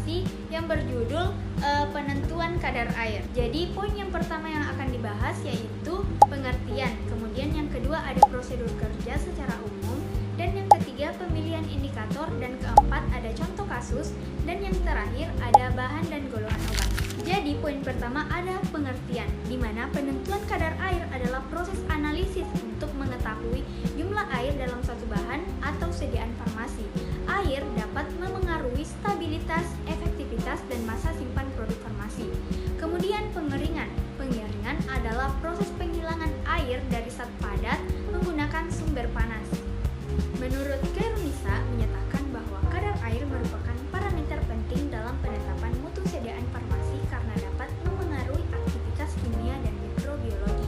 farmasi yang berjudul penentuan kadar air. Jadi poin yang pertama yang akan dibahas yaitu pengertian, kemudian yang kedua ada prosedur kerja secara umum, dan yang ketiga pemilihan indikator, dan keempat ada contoh kasus, dan yang terakhir ada bahan dan golongan obat. Jadi poin pertama ada pengertian, di mana penentuan kadar air adalah proses analisis untuk mengetahui jumlah air dalam suatu bahan atau sediaan farmasi. Air dapat memengaruhi stabilitas, efektivitas, dan masa simpan produk farmasi. Kemudian pengeringan. Pengeringan adalah proses penghilangan air dari zat padat menggunakan sumber panas. Menurut Khairunisa menyatakan bahwa kadar air merupakan parameter penting dalam penetapan mutu sediaan farmasi karena dapat memengaruhi aktivitas kimia dan mikrobiologi.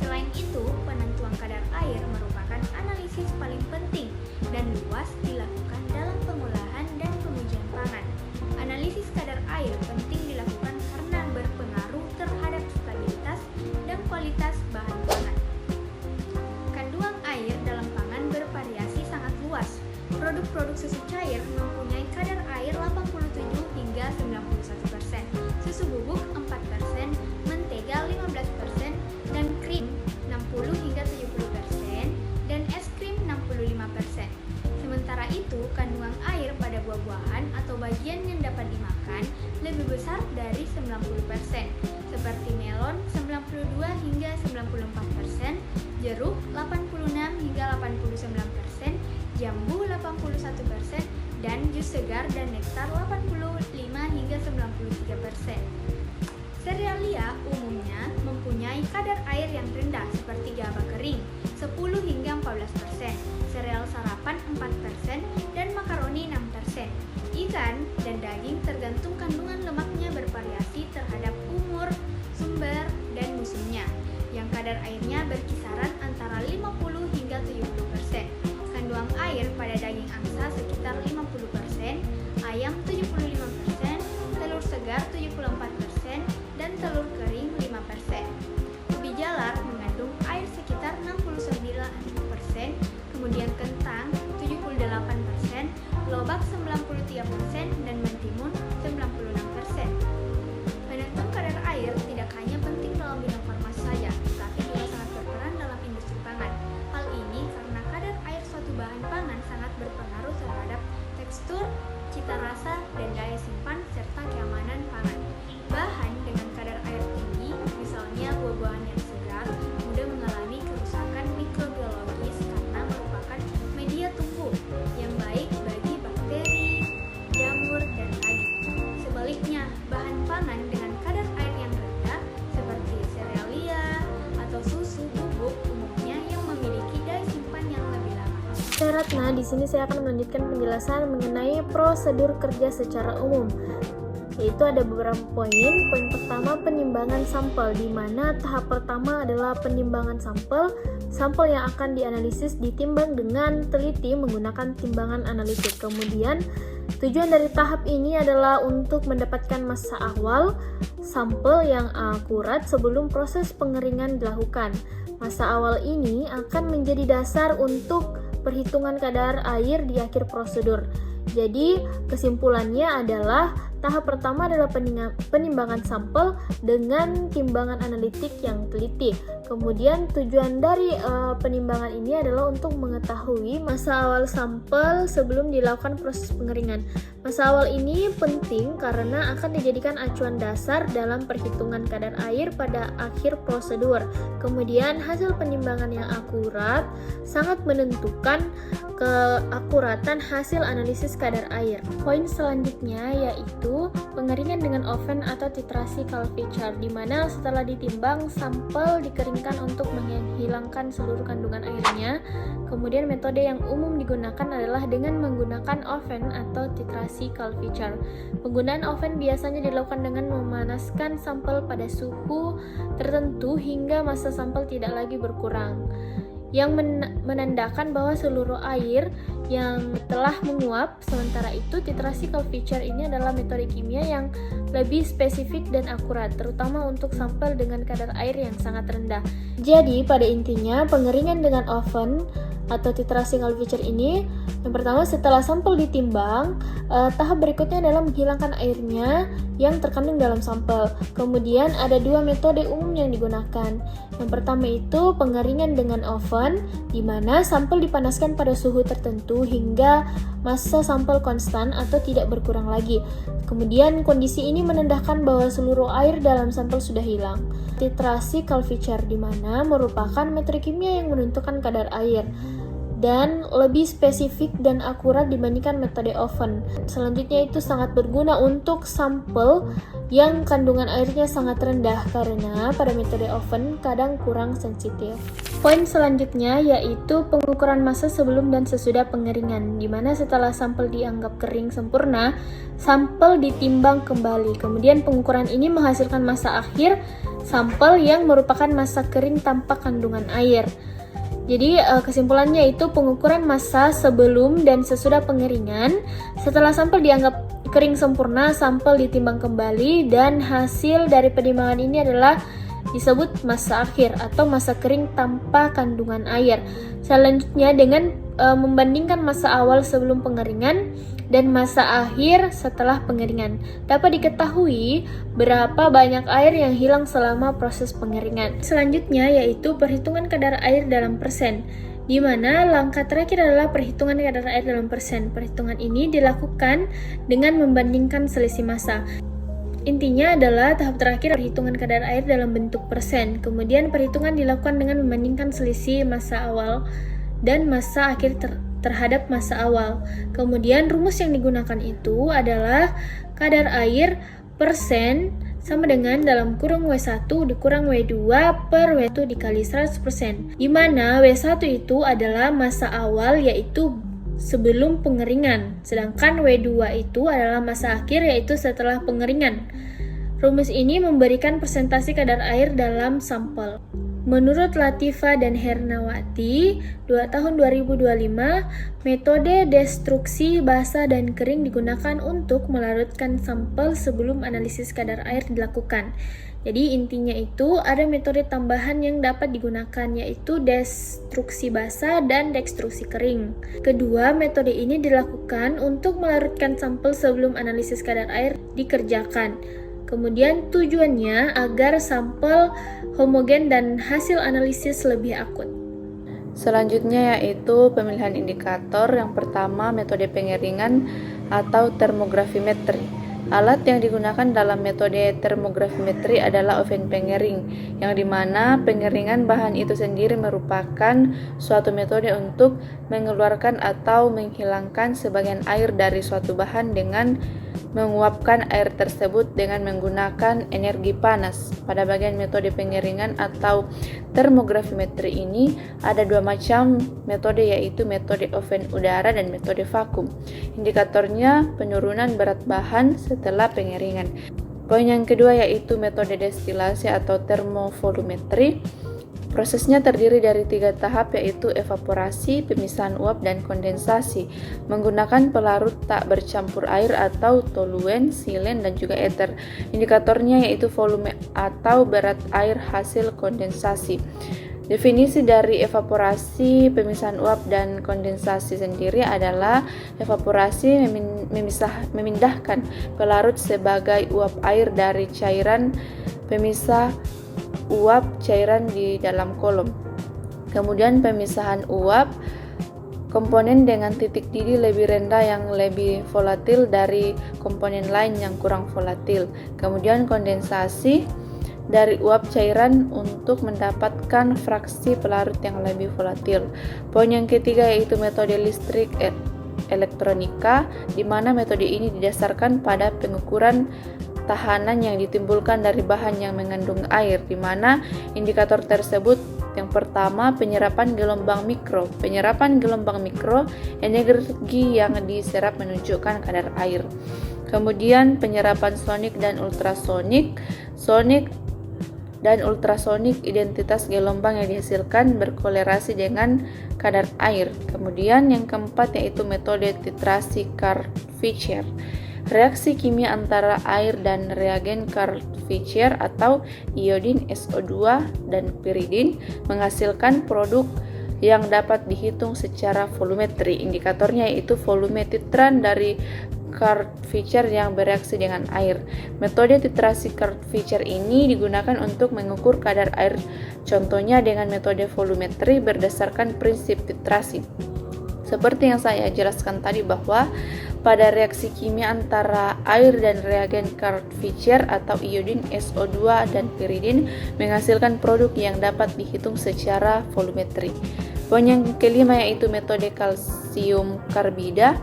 Selain itu, penentuan kadar air merupakan analisis paling penting dan luas dilakukan dalam pengolahan dan pengujian pangan. Analisis kadar air penting dilakukan karena berpengaruh terhadap stabilitas dan kualitas bahan pangan. Kandungan air dalam pangan bervariasi sangat luas. Produk-produk susu cair mempunyai kadar air 87 hingga 91%, susu bubuk 4%, mentega 15%, dan krim 60 hingga 70%, dan es krim 65%. Sementara itu, kandungan air pada buah-buahan atau bagian yang dapat dimakan lebih besar dari 90%, seperti melon 92 hingga 94%, jeruk 86 hingga 89%, jambu 81%, dan jus segar dan nektar 85 hingga 93%. Serealia umumnya mempunyai kadar air yang rendah seperti gaba kering 10 hingga 14%, sereal sarapan 4%, dan makaroni 6%. Ikan dan daging tergantung kandungan lemaknya bervariasi terhadap umur, sumber, dan musimnya, yang kadar airnya berkisaran antara 50 hingga 70%. Kandungan air pada daging angsa sekitar 50%, ayam 75%, telur segar 74%, dan telur kering 5%. Ubi jalar mengandung air sekitar 69%, kemudian kentang 78%, lobak 93%, dan mentimun 96%. Penentuan kadar air tidak hanya penting dalam bidang farmasi saja, tetapi juga sangat berperan dalam industri pangan. Hal ini karena kadar air suatu bahan pangan sangat berpengaruh terhadap tekstur, cita rasa, dan daya simpan, serta keamanan pangan. Bahan dengan kadar air tinggi, misalnya buah-buahan yang segar, mudah mengalami kerusakan mikrobiologis karena merupakan media tumbuh yang baik bagi bakteri, jamur, dan lagi. Sebaliknya, bahan pangan dengan kadar air yang rendah, seperti serealia atau susu bubuk, umumnya yang memiliki daya simpan yang lebih lama. Saya Ratna, di sini saya akan melanjutkan penjelasan mengenai prosedur kerja secara umum. Yaitu ada beberapa poin. Poin pertama, penimbangan sampel, di mana tahap pertama adalah penimbangan sampel. Sampel yang akan dianalisis ditimbang dengan teliti menggunakan timbangan analitik. Kemudian, tujuan dari tahap ini adalah untuk mendapatkan massa awal sampel yang akurat sebelum proses pengeringan dilakukan. Massa awal ini akan menjadi dasar untuk perhitungan kadar air di akhir prosedur. Jadi, kesimpulannya adalah tahap pertama adalah penimbangan sampel dengan timbangan analitik yang teliti. Kemudian tujuan dari penimbangan ini adalah untuk mengetahui massa awal sampel sebelum dilakukan proses pengeringan. Massa awal ini penting karena akan dijadikan acuan dasar dalam perhitungan kadar air pada akhir prosedur. Kemudian hasil penimbangan yang akurat sangat menentukan keakuratan hasil analisis kadar air. Poin selanjutnya yaitu pengeringan dengan oven atau titrasi culture, di mana setelah ditimbang sampel dikeringkan untuk menghilangkan seluruh kandungan airnya. Kemudian metode yang umum digunakan adalah dengan menggunakan oven atau titrasi culture. Penggunaan oven biasanya dilakukan dengan memanaskan sampel pada suhu tertentu hingga massa sampel tidak lagi berkurang, yang menandakan bahwa seluruh air yang telah menguap. Sementara itu, titrasi culture ini adalah metode kimia yang lebih spesifik dan akurat, terutama untuk sampel dengan kadar air yang sangat rendah. Jadi, pada intinya, pengeringan dengan oven atau titrasi Karl-Fischer ini, yang pertama setelah sampel ditimbang, tahap berikutnya adalah menghilangkan airnya yang terkandung dalam sampel. Kemudian ada dua metode umum yang digunakan. Yang pertama itu pengeringan dengan oven, di mana sampel dipanaskan pada suhu tertentu hingga massa sampel konstan atau tidak berkurang lagi. Kemudian kondisi ini menandakan bahwa seluruh air dalam sampel sudah hilang. Titrasi Karl-Fischer di mana merupakan metode kimia yang menentukan kadar air dan lebih spesifik dan akurat dibandingkan metode oven. Selanjutnya itu sangat berguna untuk sampel yang kandungan airnya sangat rendah karena pada metode oven kadang kurang sensitif. Poin selanjutnya yaitu pengukuran massa sebelum dan sesudah pengeringan, di mana setelah sampel dianggap kering sempurna, sampel ditimbang kembali. Kemudian pengukuran ini menghasilkan massa akhir sampel yang merupakan massa kering tanpa kandungan air. Jadi kesimpulannya itu pengukuran massa sebelum dan sesudah pengeringan. Setelah sampel dianggap kering sempurna, sampel ditimbang kembali dan hasil dari penimbangan ini adalah disebut massa akhir atau massa kering tanpa kandungan air. Selanjutnya dengan membandingkan massa awal sebelum pengeringan dan massa akhir setelah pengeringan, dapat diketahui berapa banyak air yang hilang selama proses pengeringan. Selanjutnya yaitu perhitungan kadar air dalam persen, di mana langkah terakhir adalah perhitungan kadar air dalam persen. Perhitungan ini dilakukan dengan membandingkan selisih massa. Intinya adalah tahap terakhir perhitungan kadar air dalam bentuk persen. Kemudian perhitungan dilakukan dengan membandingkan selisih massa awal dan massa akhir terhadap massa awal. Kemudian rumus yang digunakan itu adalah kadar air persen sama dengan dalam kurung W1 dikurang W2 per W1 dikali 100%, di mana W1 itu adalah massa awal yaitu sebelum pengeringan, sedangkan W2 itu adalah massa akhir yaitu setelah pengeringan. Rumus ini memberikan persentase kadar air dalam sampel. Menurut Latifa dan Hernawati, tahun 2025, metode destruksi basah dan kering digunakan untuk melarutkan sampel sebelum analisis kadar air dilakukan. Jadi intinya itu ada metode tambahan yang dapat digunakan yaitu destruksi basah dan destruksi kering. Kedua metode ini dilakukan untuk melarutkan sampel sebelum analisis kadar air dikerjakan. Kemudian tujuannya agar sampel homogen dan hasil analisis lebih akut. Selanjutnya yaitu pemilihan indikator. Yang pertama metode pengeringan atau termografimetri. Alat yang digunakan dalam metode termografimetri adalah oven pengering, yang dimana pengeringan bahan itu sendiri merupakan suatu metode untuk mengeluarkan atau menghilangkan sebagian air dari suatu bahan dengan menguapkan air tersebut dengan menggunakan energi panas. Pada bagian metode pengeringan atau termografimetri ini ada dua macam metode yaitu metode oven udara dan metode vakum. Indikatornya penurunan berat bahan setelah pengeringan. Poin yang kedua yaitu metode destilasi atau termovolumetri. Prosesnya terdiri dari 3 tahap yaitu evaporasi, pemisahan uap, dan kondensasi menggunakan pelarut tak bercampur air atau toluen, silen, dan juga ether. Indikatornya yaitu volume atau berat air hasil kondensasi. Definisi dari evaporasi, pemisahan uap, dan kondensasi sendiri adalah evaporasi memindahkan pelarut sebagai uap air dari cairan pemisah uap cairan di dalam kolom. Kemudian pemisahan uap, komponen dengan titik didih lebih rendah yang lebih volatil dari komponen lain yang kurang volatil. Kemudian kondensasi dari uap cairan untuk mendapatkan fraksi pelarut yang lebih volatil. Poin yang ketiga yaitu metode listrik elektronika, di mana metode ini didasarkan pada pengukuran tahanan yang ditimbulkan dari bahan yang mengandung air, di mana indikator tersebut yang pertama penyerapan gelombang mikro. Penyerapan gelombang mikro, energi yang diserap menunjukkan kadar air. Kemudian penyerapan sonik dan ultrasonik. Sonik dan ultrasonik, identitas gelombang yang dihasilkan berkolerasi dengan kadar air. Kemudian yang keempat yaitu metode titrasi Karl-Fischer. Reaksi kimia antara air dan reagen Karl-Fischer atau iodin SO2 dan piridin menghasilkan produk yang dapat dihitung secara volumetri. Indikatornya yaitu volume titran dari Card-Fisher yang bereaksi dengan air. Metode titrasi Card-Fisher ini digunakan untuk mengukur kadar air, contohnya dengan metode volumetri berdasarkan prinsip titrasi. Seperti yang saya jelaskan tadi bahwa pada reaksi kimia antara air dan reagen Card-Fisher atau iodin SO2 dan piridin menghasilkan produk yang dapat dihitung secara volumetri. Poin yang kelima yaitu metode kalsium karbida.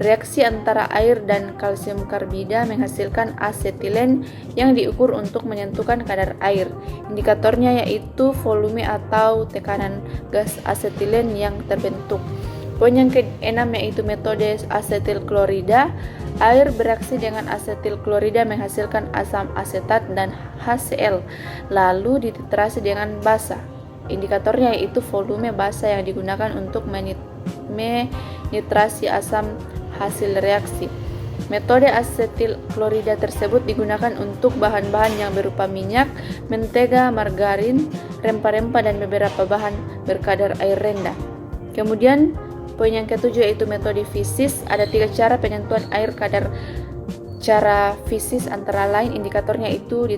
Reaksi antara air dan kalsium karbida menghasilkan asetilen yang diukur untuk menentukan kadar air. Indikatornya yaitu volume atau tekanan gas asetilen yang terbentuk. Poin yang keenam yaitu metode asetil klorida. Air bereaksi dengan asetil klorida menghasilkan asam asetat dan HCl, lalu dititrasi dengan basa. Indikatornya yaitu volume basa yang digunakan untuk menitrasi asam hasil reaksi. Metode asetil klorida tersebut digunakan untuk bahan-bahan yang berupa minyak, mentega, margarin, rempah-rempah, dan beberapa bahan berkadar air rendah. Kemudian poin yang ketujuh yaitu metode fisis. Ada 3 cara penentuan air kadar. Cara fisis antara lain indikatornya itu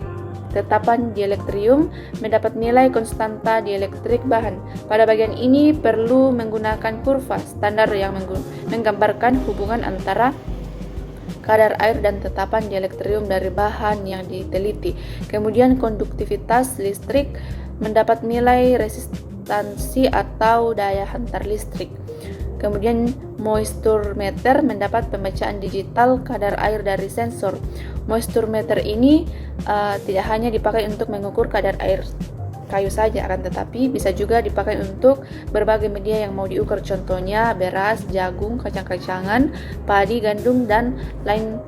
tetapan dielektrium, mendapat nilai konstanta dielektrik bahan. Pada bagian ini perlu menggunakan kurva standar yang menggambarkan hubungan antara kadar air dan tetapan dielektrium dari bahan yang diteliti. Kemudian konduktivitas listrik, mendapat nilai resistansi atau daya hantar listrik. Kemudian moisture meter, mendapat pembacaan digital kadar air dari sensor. Moisture meter ini tidak hanya dipakai untuk mengukur kadar air kayu saja, akan tetapi bisa juga dipakai untuk berbagai media yang mau diukur, contohnya beras, jagung, kacang-kacangan, padi, gandum, dan lain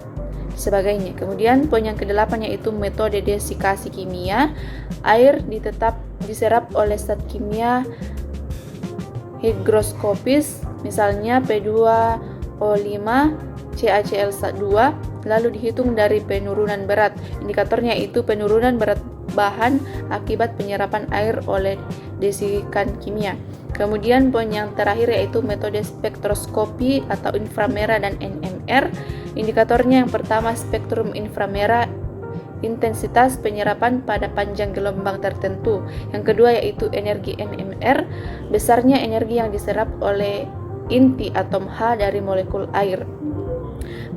sebagainya. Kemudian poin yang ke-8 yaitu metode desikasi kimia. Air diserap oleh zat kimia higroskopis, misalnya P2O5 CaCl2, lalu dihitung dari penurunan berat. Indikatornya itu penurunan berat bahan akibat penyerapan air oleh desikan kimia. Kemudian poin yang terakhir yaitu metode spektroskopi atau inframerah dan NMR. Indikatornya yang pertama spektrum inframerah, intensitas penyerapan pada panjang gelombang tertentu. Yang kedua yaitu energi NMR, besarnya energi yang diserap oleh inti atom H dari molekul air.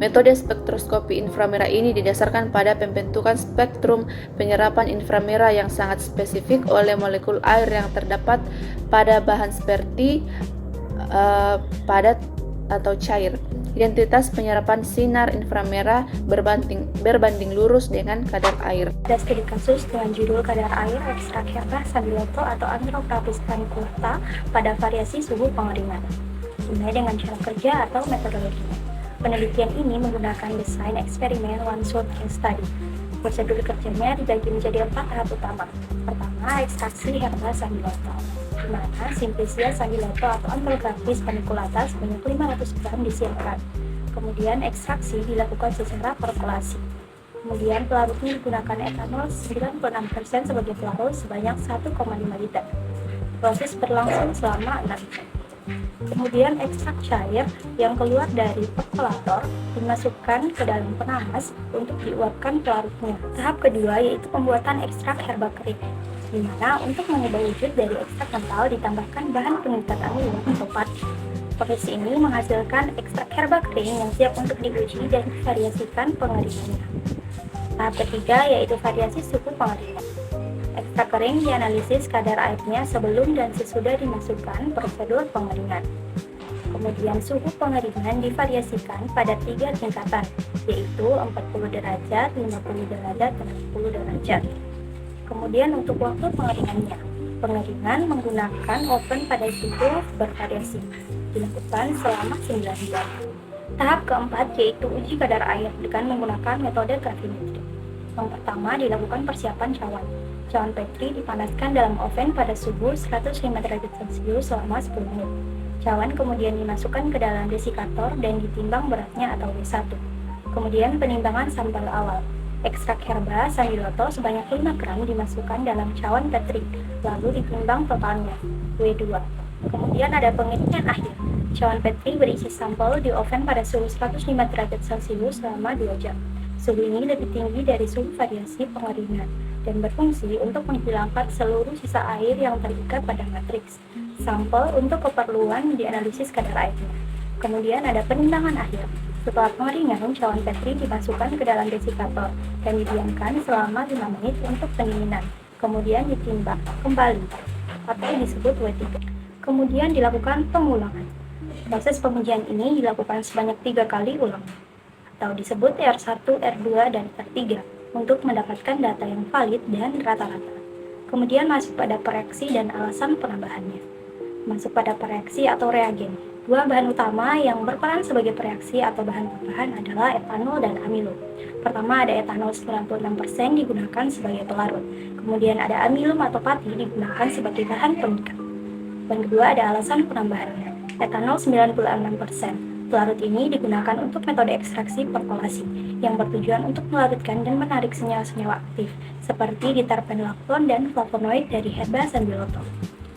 Metode spektroskopi inframerah ini didasarkan pada pembentukan spektrum penyerapan inframerah yang sangat spesifik oleh molekul air yang terdapat pada bahan seperti padat atau cair. Identitas penyerapan sinar inframerah berbanding lurus dengan kadar air. Ada studi kasus dengan judul kadar air ekstrak herba Sambiloto atau Anthocrapis paniculata pada variasi suhu pengeringan. Dimulai dengan cara kerja atau metodologinya. Penelitian ini menggunakan desain eksperimen one shot case study. Prosedur kerjanya dibagi menjadi 4 tahap utama. Pertama, ekstraksi herba Sambiloto, di mana Simplicia sambiloto atau Anthocrapis paniculata sebanyak 500 gram disiapkan. Kemudian ekstraksi dilakukan secara perkolasi. Kemudian pelarutnya digunakan etanol 96% sebagai pelarut sebanyak 1,5 liter. Proses berlangsung selama 6 jam. Kemudian ekstrak cair yang keluar dari perkolator dimasukkan ke dalam penamas untuk diuapkan pelarutnya. Tahap kedua yaitu pembuatan ekstrak herba kering, di mana untuk mengubah wujud dari ekstrak kental ditambahkan bahan pengikat amino atau pad. Proses ini menghasilkan ekstrak herba kering yang siap untuk diuji dan divariasikan pengeringannya. Tahap ketiga yaitu variasi suhu pengeringan. Ekstrak kering dianalisis kadar airnya sebelum dan sesudah dimasukkan prosedur pengeringan. Kemudian suhu pengeringan divariasikan pada 3 tingkatan, yaitu 40 derajat, 50 derajat, dan 10 derajat. Kemudian untuk waktu pengeringannya, pengeringan menggunakan oven pada suhu bervariasi, dilakukan selama 9 jam. Tahap keempat yaitu uji kadar air dengan menggunakan metode gravimetri. Yang pertama dilakukan persiapan cawan. Cawan Petri dipanaskan dalam oven pada suhu 105 derajat Celcius selama 10 menit. Cawan kemudian dimasukkan ke dalam desikator dan ditimbang beratnya atau W1. Kemudian penimbangan sampel awal. Ekstrak herba Sambiloto sebanyak 5 gram dimasukkan dalam cawan Petri, lalu ditimbang totalnya W2. Kemudian ada penelitian akhir. Cawan Petri berisi sampel di oven pada suhu 105 derajat Celcius selama 2 jam. Suhu ini lebih tinggi dari suhu variasi pengeringan dan berfungsi untuk menghilangkan seluruh sisa air yang terikat pada matriks sampel untuk keperluan dianalisis kadar airnya. Kemudian ada penimbangan akhir. Setelah pengeringan, cawan Petri dimasukkan ke dalam desikator dan didiamkan selama 5 menit untuk pendinginan. Kemudian ditimbang kembali atau disebut wetting. Kemudian dilakukan pengulangan. Proses pengujian ini dilakukan sebanyak 3 kali ulang atau disebut R1, R2, dan R3 untuk mendapatkan data yang valid dan rata-rata. Kemudian masuk pada pereaksi dan alasan penambahannya. Masuk pada pereaksi atau reagen. 2 bahan utama yang berperan sebagai pereaksi atau bahan tambahan adalah etanol dan amilo. Pertama ada etanol 96% digunakan sebagai pelarut. Kemudian ada amilum atau pati digunakan sebagai bahan pengikat. Dan kedua ada alasan penambahannya. Etanol 96%. Pelarut ini digunakan untuk metode ekstraksi perkolasi yang bertujuan untuk melarutkan dan menarik senyawa-senyawa aktif seperti diterpenolakton dan flavonoid dari herba sambiloto.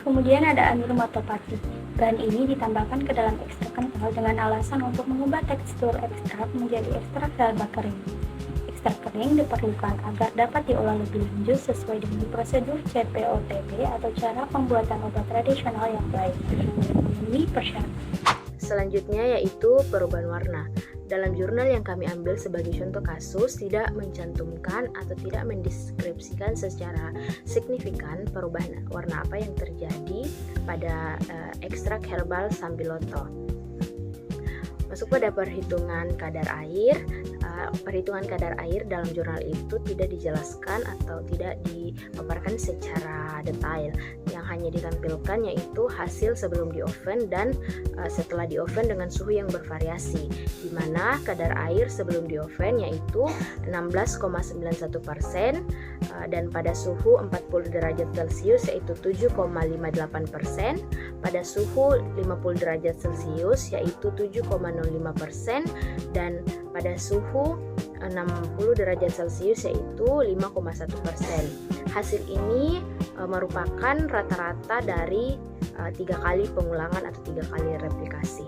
Kemudian ada amilum atau pati. Bahan ini ditambahkan ke dalam ekstrak kental dengan alasan untuk mengubah tekstur ekstrak menjadi ekstrak herba kering. Ekstrak kering diperlukan agar dapat diolah lebih lanjut sesuai dengan prosedur CPOTB atau cara pembuatan obat tradisional yang baik. Ini persyaratan. Selanjutnya yaitu perubahan warna. Dalam jurnal yang kami ambil sebagai contoh kasus tidak mencantumkan atau tidak mendeskripsikan secara signifikan perubahan warna apa yang terjadi pada ekstrak herbal sambiloto. Masuk pada perhitungan kadar air. Perhitungan kadar air dalam jurnal itu tidak dijelaskan atau tidak dipaparkan secara detail. Yang hanya ditampilkan yaitu hasil sebelum di oven dan setelah di oven dengan suhu yang bervariasi, di mana kadar air sebelum di oven yaitu 16,91% dan pada suhu 40 derajat Celcius yaitu 7,58%, pada suhu 50 derajat Celcius yaitu 7,05%, dan pada suhu 60 derajat Celcius yaitu 5,1%. Hasil ini merupakan rata-rata dari 3 kali pengulangan atau 3 kali replikasi.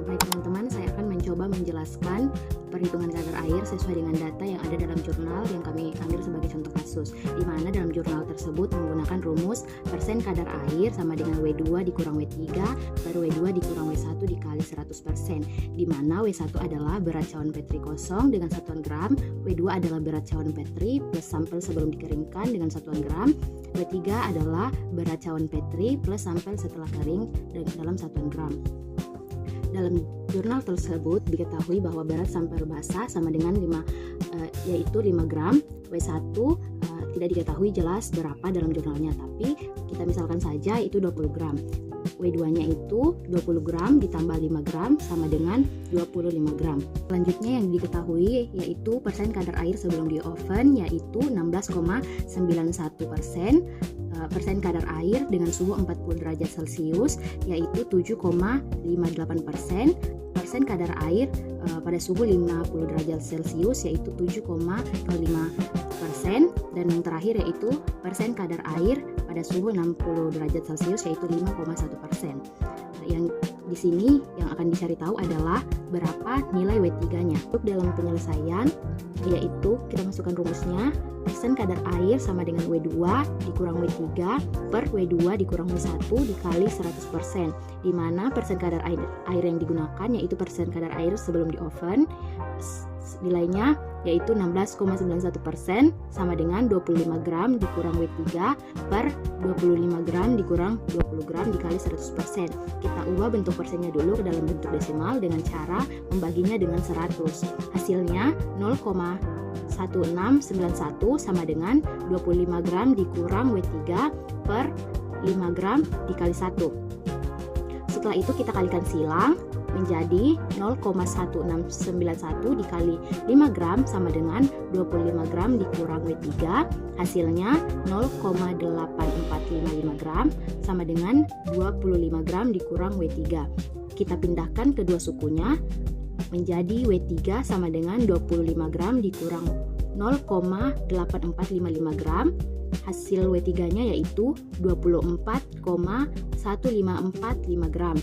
Baik teman-teman, saya akan mencoba menjelaskan perhitungan kadar air sesuai dengan data yang ada dalam jurnal yang kami ambil sebagai contoh kasus, di mana dalam jurnal tersebut menggunakan rumus persen kadar air sama dengan W2 dikurang W3 per W2 dikurang W1 dikali 100%, di mana W1 adalah berat cawan Petri kosong dengan satuan gram, W2 adalah berat cawan Petri plus sampel sebelum dikeringkan dengan satuan gram, W3 adalah berat cawan Petri plus sampel setelah kering dalam satuan gram. Dalam jurnal tersebut diketahui bahwa berat sampel basah sama dengan 5 gram. W1 tidak diketahui jelas berapa dalam jurnalnya, tapi kita misalkan saja itu 20 gram. W2-nya itu 20 gram ditambah 5 gram sama dengan 25 gram. Selanjutnya yang diketahui yaitu persen kadar air sebelum di oven yaitu 16,91%. Persen kadar air dengan suhu 40 derajat Celcius yaitu 7,58%, persen kadar air pada suhu 50 derajat Celcius yaitu 7,05%, dan yang terakhir yaitu persen kadar air pada suhu 60 derajat Celcius yaitu 5,1%. Yang di sini yang akan dicari tahu adalah berapa nilai W3-nya. Untuk dalam penyelesaian yaitu kita masukkan rumusnya, persen kadar air sama dengan W2 dikurang W3 per W2 dikurang W1 dikali 100%, di mana persen kadar air yang digunakan yaitu persen kadar air sebelum di oven, nilainya yaitu 16,91% sama dengan 25 gram dikurang W3 per 25 gram dikurang 20 gram dikali 100%. Kita ubah bentuk persennya dulu ke dalam bentuk desimal dengan cara membaginya dengan 100. Hasilnya 0,1691 sama dengan 25 gram dikurang W3 per 5 gram dikali 1. Setelah itu kita kalikan silang menjadi 0,1691 dikali 5 gram sama dengan 25 gram dikurang W3, hasilnya 0,8455 gram sama dengan 25 gram dikurang W3. Kita pindahkan kedua sukunya menjadi W3 sama dengan 25 gram dikurang 0,8455 gram. Hasil W3-nya yaitu 24,1545 gram.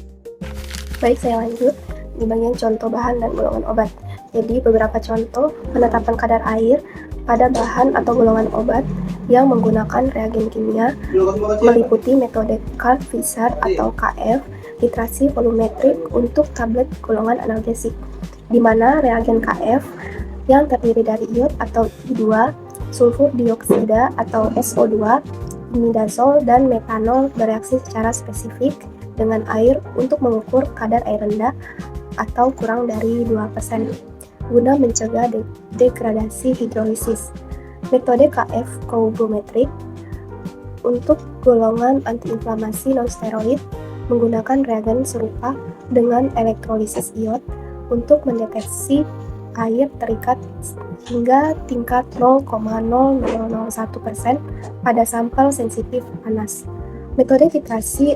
Baik, saya lanjut di bagian contoh bahan dan golongan obat. Jadi beberapa contoh penetapan kadar air pada bahan atau golongan obat yang menggunakan reagen kimia meliputi metode Karp-Fischer atau KF, titrasi volumetrik untuk tablet golongan analgesik, di mana reagen KF yang terdiri dari iod atau I2, sulfur dioksida atau SO2, imidazol, dan metanol bereaksi secara spesifik dengan air untuk mengukur kadar air rendah atau kurang dari 2% guna mencegah degradasi hidrolisis. Metode KF cougometrik untuk golongan antiinflamasi non-steroid menggunakan reagen serupa dengan elektrolisis iod untuk mendeteksi air terikat hingga tingkat 0,0001% pada sampel sensitif panas. Metode titrasi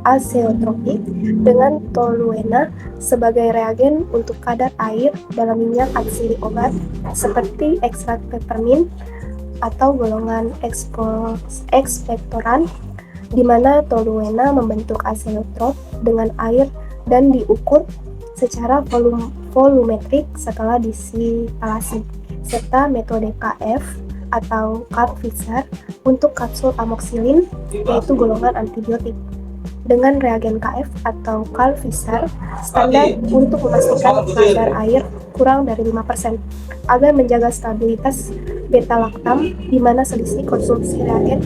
azeotropik dengan toluena sebagai reagen untuk kadar air dalam minyak atsilik obat seperti ekstrak peppermint atau golongan ekspektoran, di mana toluena membentuk azeotrop dengan air dan diukur secara volumetrik skala distilasi, serta metode KF atau Karp-Fischer untuk kapsul amoksilin, yaitu golongan antibiotik. Dengan reagen KF atau Karp-Fischer standar untuk memastikan kadar air kurang dari 5% agar menjaga stabilitas beta-laktam, di mana selisih konsumsi reagen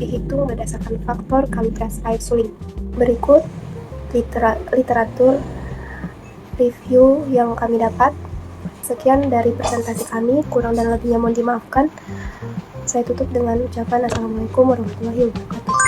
dihitung berdasarkan faktor kalibrasi air suling. Berikut literatur review yang kami dapat. Sekian dari presentasi kami, kurang dan lebihnya mohon dimaafkan. Saya tutup dengan ucapan Assalamualaikum warahmatullahi wabarakatuh.